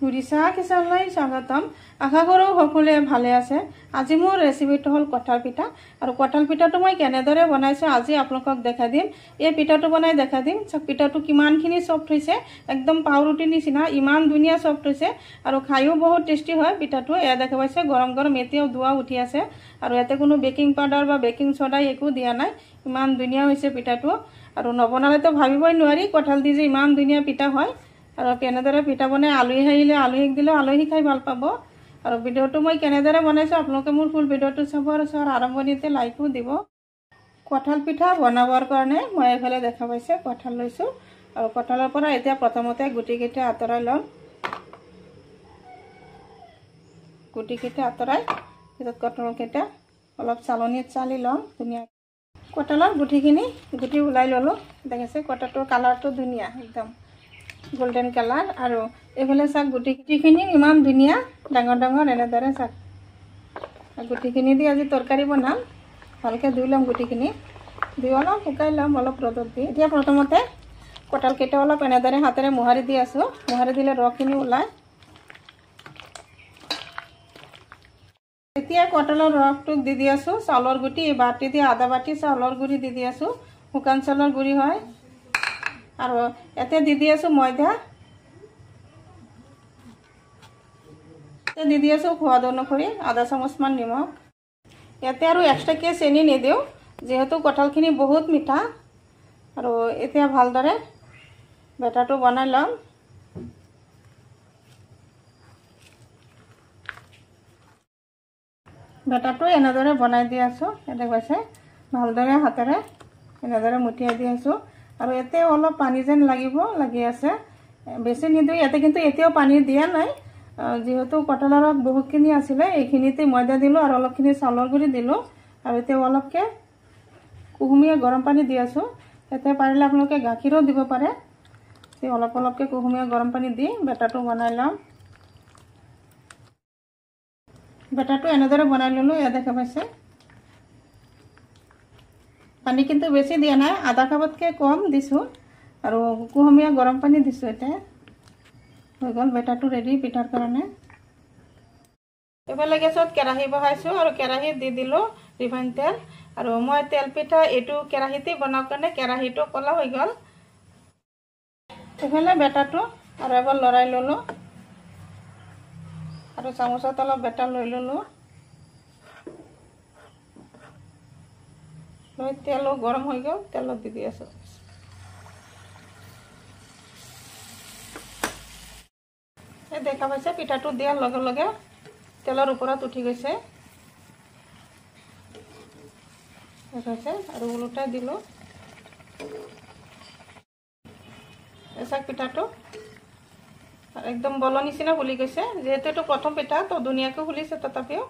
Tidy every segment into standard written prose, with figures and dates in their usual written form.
উড়িষ্যা কিচেনলৈ স্বাগতম। আশা কৰোঁ সকলোৱে ভালে আছে। আজি মোৰ ৰেচিপিটো হ'ল কঁঠাল পিঠা আৰু কঁঠাল পিঠাটো মই কেনেদৰে বনাইছোঁ আজি আপোনালোকক দেখাই দিম। এই পিঠাটো বনাই দেখাই দিম। পিঠাটো কিমানখিনি সফ্ট হৈছে, একদম পাউৰুটিৰ নিচিনা ইমান ধুনীয়া সফ্ট হৈছে আৰু খায়ো বহুত টেষ্টি হয় পিঠাটো। এয়া দেখা পাইছে গৰম গৰম এতিয়াও ধোঁৱা উঠি আছে আৰু ইয়াতে কোনো বেকিং পাউডাৰ বা বেকিং সোডা একো দিয়া নাই। ইমান ধুনীয়া হৈছে পিঠাটো আৰু নবনালেতো ভাবিবই নোৱাৰি কঁঠাল দি যে ইমান ধুনীয়া পিঠা হয়। আৰু কেনেদৰে পিঠা বনাই আলহী আহিলে আলহীক দিলেও আলহী খাই ভাল পাব। আৰু ভিডিঅ'টো মই কেনেদৰে বনাইছোঁ আপোনালোকে মোৰ ফুল ভিডিঅ'টো চাব আৰু চোৱাৰ আৰম্ভণিতে লাইকো দিব। কঁঠাল পিঠা বনাবৰ কাৰণে মই এইফালে দেখা পাইছে কঁঠাল লৈছোঁ আৰু কঁঠালৰ পৰা এতিয়া প্ৰথমতে গুটিকেইটা আঁতৰাই ল'ম। গুটিকেইটা আঁতৰাই পিছত কঁঠালকেইটা অলপ চালনীত চালি ল'ম ধুনীয়া। কঁঠালৰ গুটি ওলাই ল'লোঁ। দেখিছে কঁঠালটোৰ কালাৰটো ধুনীয়া একদম গোল্ডেন কালাৰ আৰু এইফালে চাক গুটিখিনি ইমান ধুনীয়া ডাঙৰ ডাঙৰ এনেদৰে চাক। গুটিখিনি দি আজি তৰকাৰী বনাম। ভালকৈ ধুই ল'ম গুটিখিনি, ধুই অলপ শুকাই ল'ম অলপ ৰ'দত দি। এতিয়া প্ৰথমতে কঁঠালকেইটা অলপ এনেদৰে হাতেৰে মোহাৰি দি আছোঁ। মোহাৰি দিলে ৰসখিনি ওলায়। এতিয়া কঁঠালৰ ৰসটোক দি আছোঁ চাউলৰ গুটি। এই বাটি দি আধা বাটি চাউলৰ গুড়ি দি আছোঁ, শুকান চাউলৰ গুড়ি হয়। আৰু ইয়াতে দি আছোঁ ময়দা, দি আছোঁ সোৱাদ অনুসৰি আধা চামুচমান নিমখ। ইয়াতে আৰু এক্সট্ৰাকৈ চেনি নিদিওঁ যিহেতু কঁঠালখিনি বহুত মিঠা। আৰু এতিয়া ভালদৰে বেটাৰটো বনাই ল'ম। বেটাৰটো এনেদৰে বনাই দি আছোঁ। ইয়াতে কৈছে ভালদৰে হাতেৰে এনেদৰে মুঠিয়াই দি আছোঁ আৰু ইয়াতে অলপ পানী যেন লাগি আছে, বেছি নিদিওঁ। ইয়াতে কিন্তু এতিয়াও পানী দিয়া নাই যিহেতু কঁঠালৰ ৰস বহুতখিনি আছিলে। এইখিনিতে ময়দা দিলোঁ আৰু অলপখিনি চাউলৰ গুড়ি দিলোঁ আৰু এতিয়া অলপকৈ কুহুমীয়া গৰম পানী দি আছোঁ। ইয়াতে পাৰিলে আপোনালোকে গাখীৰো দিব পাৰে। অলপ অলপকৈ কুহুমীয়া গৰম পানী দি বেটাৰটো বনাই ল'ম। বেটাৰটো এনেদৰে বনাই ল'লোঁ। এয়া দেখা পাইছে পানী কিন্তু বেছি দিয়া নাই, আধা কাপতকৈ কম দিছোঁ আৰু কুহুমীয়া গৰম পানী দিছোঁ। এতিয়া হৈ গ'ল বেটাৰটো ৰেডি পিঠাৰ কাৰণে। এইফালে গেছত কেৰাহী বহাইছোঁ আৰু কেৰাহীত দি দিলোঁ ৰিফাইন তেল। আৰু মই তেল পিঠা এইটো কেৰাহীতে বনাওঁ কাৰণে কেৰাহীটো ক'লা হৈ গ'ল। এইফালে বেটাৰটো আৰু এবাৰ লৰাই ল'লোঁ আৰু চামুচত অলপ বেটাৰ লৈ ল'লোঁ। লৈ তেলো গৰম হৈ গ'ল, তেলত দি আছোঁ। দেখা পাইছে পিঠাটো দিয়াৰ লগে লগে তেলৰ ওপৰত উঠি গৈছে আৰু ওলোটাই দিলোঁ। এচাক পিঠাটো একদম বলৰ নিচিনা ফুলি গৈছে। যিহেতু এইটো প্ৰথম পিঠা তো ধুনীয়াকৈ ফুলিছে, তথাপিও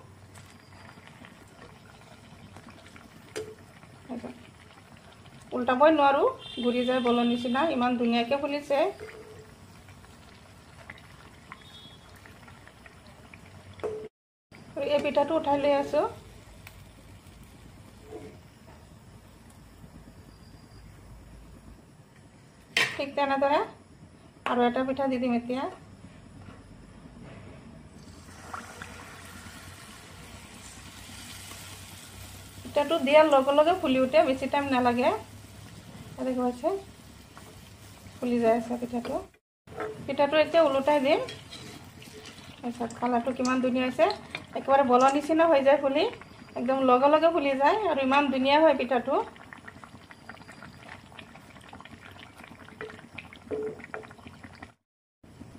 উল্টাবই নোৱাৰোঁ, ঘূৰি যায় বলৰ নিচিনা ইমান ধুনীয়াকৈ ফুলিছে। এই পিঠাটো উঠাই লৈ আছোঁ। ঠিক তেনেদৰে আৰু এটা পিঠা দি দিম। এতিয়া পিঠাটো দিয়াৰ লগে লগে ফুলি উঠে, বেছি টাইম নালাগে। এনেকুৱা হৈছে ফুলি যায় আছে পিঠাটো। এতিয়া ওলোটাই দিম। তাৰপিছত কালাৰটো কিমান ধুনীয়া হৈছে, একেবাৰে বলৰ নিচিনা হৈ যায় ফুলি, একদম লগে লগে ফুলি যায় আৰু ইমান ধুনীয়া হয় পিঠাটো।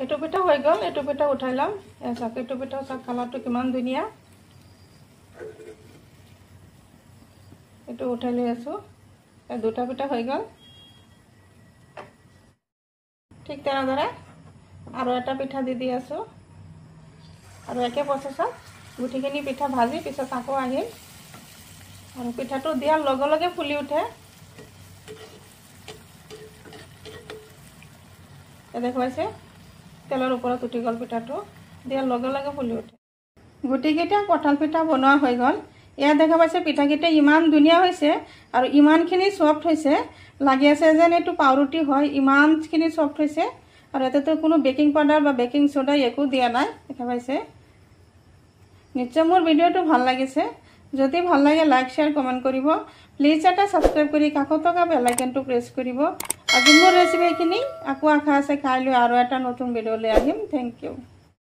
এইটো পিঠা হৈ গ'ল, এইটো পিঠা উঠাই ল'ম। চাওক এইটো পিঠা চাওক কালাৰটো কিমান ধুনীয়া। এইটো উঠাই লৈ আছোঁ। দুটা পিঠা হৈ গ'ল। ঠিক তেনেদৰে আৰু এটা পিঠা দি আছোঁ আৰু একে প্ৰচেছত গুটিখিনি পিঠা ভাজি পিছত আকৌ আহিম আৰু পিঠাটো দিয়াৰ লগে লগে ফুলি উঠে। দেখুৱাইছে তেলৰ ওপৰত উঠি গ'ল পিঠাটো, দিয়াৰ লগে লগে ফুলি উঠে। গুটিকেইটা কঁঠাল পিঠা বনোৱা হৈ গ'ল। এয়া দেখা পাইছে পিঠাকেইটা ইমান ধুনীয়া হৈছে আৰু ইমানখিনি সফ্ট হৈছে, লাগি আছে যেন এইটো পাউৰুটি হয়, ইমানখিনি সফ্ট হৈছে আৰু এটাতো কোনো বেকিং পাউডাৰ বা বেকিং সোডা একো দিয়া নাই দেখা পাইছে নিশ্চয় মোৰ ভিডিওটো ভাল লাগিছে যদি ভাল লাগে লাইক শেয়াৰ কমেন্ট কৰিব প্লিজ এটা সাবস্ক্ৰাইব কৰি কাষত থকা বেল আইকনটো প্ৰেছ কৰিব আজি মোৰ ৰেচিপি খিনি আকৌ আশা আছে কাইলৈ আৰু এটা নতুন ভিডিও লৈ আহিম থ্যাংক ইউ